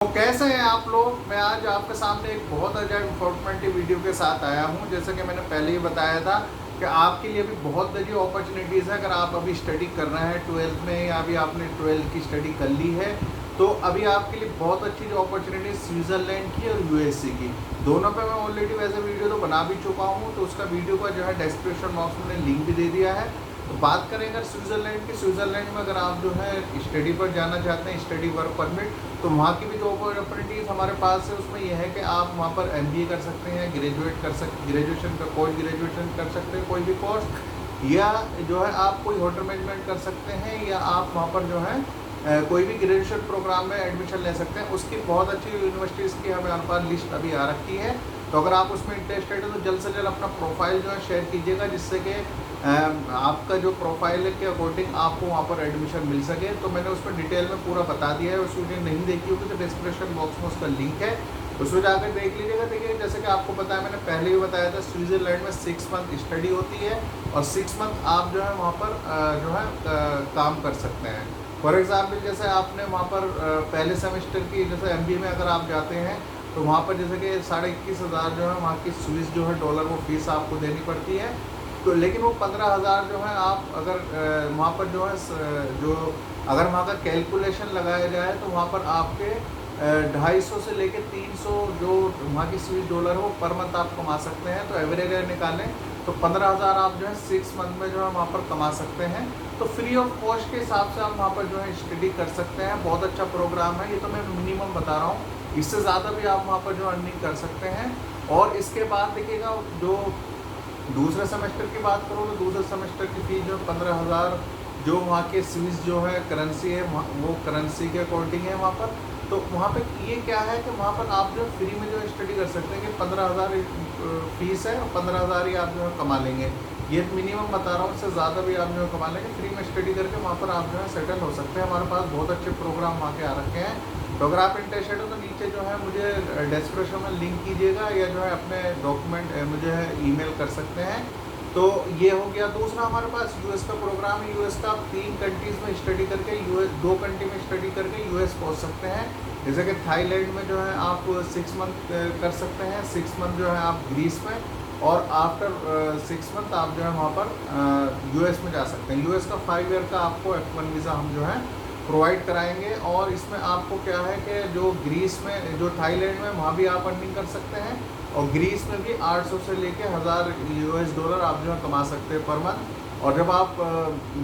तो कैसे हैं आप लोग। मैं आज आपके सामने एक बहुत अच्छा इंफॉर्मेटिव वीडियो के साथ आया हूं। जैसे कि मैंने पहले ही बताया था कि आपके लिए भी बहुत बड़ी अपॉर्चुनिटीज़ है। अगर आप अभी स्टडी कर रहे हैं 12th में या अभी आपने 12th की स्टडी कर ली है तो अभी आपके लिए बहुत अच्छी जो अपॉर्चुनिटी स्विट्ज़रलैंड की और यूएसए की, दोनों पे मैं ऑलरेडी वैसे वीडियो तो बना भी चुका हूँ। तो उसका वीडियो का जो है डिस्क्रिप्शन बॉक्स में लिंक भी दे दिया है। तो बात करें अगर स्विट्ज़रलैंड की, स्विट्ज़रलैंड में अगर आप जो है स्टडी पर जाना चाहते हैं, स्टडी वर्क परमिट, तो वहाँ की भी जो अपॉर्चुनिटीज़ हमारे पास है उसमें यह है कि आप वहाँ पर एमबीए कर सकते हैं, ग्रेजुएशन का कोई ग्रेजुएशन कर सकते हैं कोई भी कोर्स, या जो है आप कोई होटल मैनेजमेंट कर सकते हैं, या आप वहाँ पर जो है कोई भी ग्रेजुएशन प्रोग्राम में एडमिशन ले सकते हैं। उसकी बहुत अच्छी यूनिवर्सिटीज़ की हमारे पास लिस्ट अभी आ रखी है। तो अगर आप उसमें इंटरेस्टेड है तो जल्द से जल्द अपना प्रोफाइल जो है शेयर कीजिएगा, जिससे कि आपका जो प्रोफाइल के अकॉर्डिंग आपको वहाँ पर एडमिशन मिल सके। तो मैंने उसमें डिटेल में पूरा बता दिया है। उस वीडियो नहीं देखी होगी तो डिस्क्रिप्शन बॉक्स में उसका लिंक है, उसमें जाकर देख लीजिएगा। देखिए जैसे कि आपको पता है, मैंने पहले भी बताया था, स्विट्ज़रलैंड में 6 मंथ स्टडी होती है और 6 मंथ आप जो है वहाँ पर जो है काम कर सकते हैं। फॉर एग्ज़ाम्पल जैसे आपने वहाँ पर पहले सेमेस्टर की जैसे एमबीए में अगर आप जाते हैं तो वहाँ पर जैसे कि 21,500 जो है वहाँ की स्विस जो है डॉलर वो फीस आपको देनी पड़ती है। तो लेकिन वो 15,000 जो है आप अगर वहाँ पर जो है जो अगर वहाँ का कैलकुलेशन लगाया जाए तो वहाँ पर आपके 250 से लेके 300 जो वहाँ की स्विस डॉलर है वो पर मंथ आप कमा सकते हैं। तो एवरेज अगर निकालें तो 15,000 आप जो है 6 मंथ में जो है वहाँ पर कमा सकते हैं। तो फ्री ऑफ कॉस्ट के हिसाब से आप वहाँ पर जो है स्टडी कर सकते हैं। बहुत अच्छा प्रोग्राम है, ये तो मैं मिनिमम बता रहा हूँ, इससे ज़्यादा भी आप वहाँ पर जो अर्निंग कर सकते हैं। और इसके बाद देखिएगा, जो दूसरे सेमेस्टर की बात करो तो दूसरे सेमेस्टर की फ़ीस जो 15,000 जो वहाँ के स्विस जो है करेंसी है वो करेंसी के अकॉर्डिंग है वहाँ पर। तो वहाँ पे ये क्या है कि वहाँ पर आप जो फ्री में जो स्टडी कर सकते हैं कि 15,000 फीस है और 15,000 ही आप जो है कमा लेंगे। ये मिनिमम बता रहा हूँ, इससे ज़्यादा भी आप जो है कमा लेंगे। फ्री में स्टडी करके वहाँ पर आप जो है सेटल हो सकते हैं। हमारे पास बहुत अच्छे प्रोग्राम वहाँ के आ रखे हैं। तो अगर आप इंटरेस्टेड हो तो नीचे जो है मुझे डिस्क्रिप्शन में लिंक कीजिएगा, या जो है अपने डॉक्यूमेंट मुझे है ईमेल कर सकते हैं। तो ये हो गया। दूसरा हमारे पास यूएस का प्रोग्राम है। यूएस का आप 3 कंट्रीज़ में स्टडी करके यूएस 2 कंट्री में स्टडी करके यूएस पहुंच सकते हैं। जैसे कि थाईलैंड में जो है आप 6 मंथ कर सकते हैं, 6 मंथ जो है आप ग्रीस में, और आफ्टर 6 मंथ आप जो है वहाँ पर यूएस में जा सकते हैं। यूएस का 5 ईयर का आपको F1 वीज़ा हम जो है प्रोवाइड कराएंगे। और इसमें आपको क्या है कि जो ग्रीस में, जो थाईलैंड में, वहाँ भी आप अर्निंग कर सकते हैं, और ग्रीस में भी 800 से लेके 1000 यूएस डॉलर आप जो है कमा सकते हैं पर मंथ। और जब आप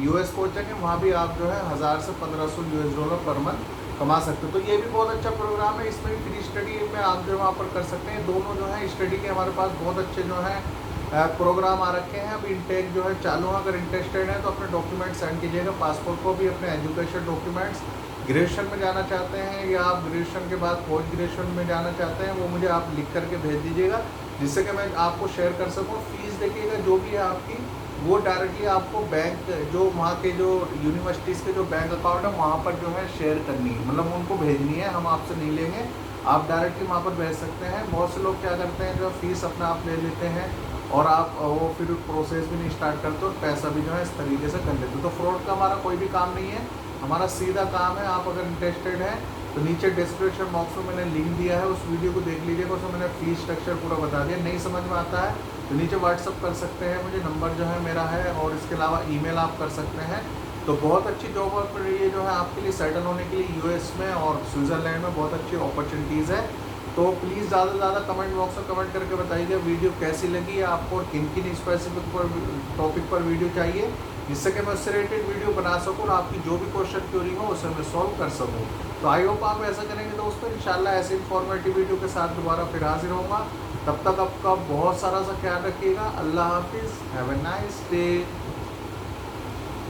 यूएस पहुँचेंगे वहाँ भी आप जो है 1000 से 1500 यूएस डॉलर पर मंथ कमा सकते हो। तो ये भी बहुत अच्छा प्रोग्राम है। इसमें भी फ्री स्टडी में आप जो है वहाँ पर कर सकते हैं। दोनों जो है स्टडी के हमारे पास बहुत अच्छे जो है प्रोग्राम आ रखे हैं। अभी इंटेक जो है चालू है। अगर इंटरेस्टेड है तो अपने डॉक्यूमेंट सेंड कीजिएगा, पासपोर्ट को भी, अपने एजुकेशन डॉक्यूमेंट्स। ग्रेजुएशन में जाना चाहते हैं या आप ग्रेजुएशन के बाद पोस्ट ग्रेजुएशन में जाना चाहते हैं, वो मुझे आप लिख करके भेज दीजिएगा, जिससे कि मैं आपको शेयर कर सकूँ। फीस देखिएगा जो भी है आपकी, वो डायरेक्टली आपको बैंक, जो वहाँ के जो यूनिवर्सिटीज़ के जो बैंक अकाउंट है वहाँ पर जो है शेयर करनी है, मतलब उनको भेजनी है। हम आपसे नहीं लेंगे, आप डायरेक्टली वहाँ पर भेज सकते हैं। बहुत से लोग क्या करते हैं, जो फीस अपना आप ले लेते हैं और आप वो फिर प्रोसेस भी नहीं स्टार्ट करते और पैसा भी जो है इस तरीके से कर लेते। तो फ्रॉड का हमारा कोई भी काम नहीं है, हमारा सीधा काम है। आप अगर इंटरेस्टेड हैं तो नीचे डिस्क्रिप्शन बॉक्स में मैंने लिंक दिया है, उस वीडियो को देख लीजिएगा। उसमें मैंने फीस स्ट्रक्चर पूरा बता दिया। नहीं समझ में आता है तो नीचे व्हाट्सअप कर सकते हैं, मुझे नंबर जो है मेरा है, और इसके अलावा ईमेल आप कर सकते हैं। तो बहुत अच्छी जॉब पर ये जो है आपके लिए सेटल होने के लिए यूएस में और स्विट्ज़रलैंड में बहुत अच्छी अपॉर्चुनिटीज़ है। तो प्लीज़ ज़्यादा से ज़्यादा कमेंट बॉक्स में कमेंट करके बताइएगा वीडियो कैसी लगी है आपको, और किन किन स्पेसिफिक पर टॉपिक पर वीडियो चाहिए, जिससे कि मैं उससे रिलेटेड वीडियो बना सकूँ और आपकी जो भी क्वेश्चन क्यूरी हो उसे मैं सॉल्व कर सकूँ। तो आई होप आप ऐसा करेंगे दोस्तों। इंशाल्लाह ऐसे इन्फॉर्मेटिव वीडियो के साथ दोबारा फिर हाजिर होऊंगा। तब तक आपका बहुत सारा सा ख्याल रखिएगा। अल्लाह हाफिज़, हैव ए नाइस डे।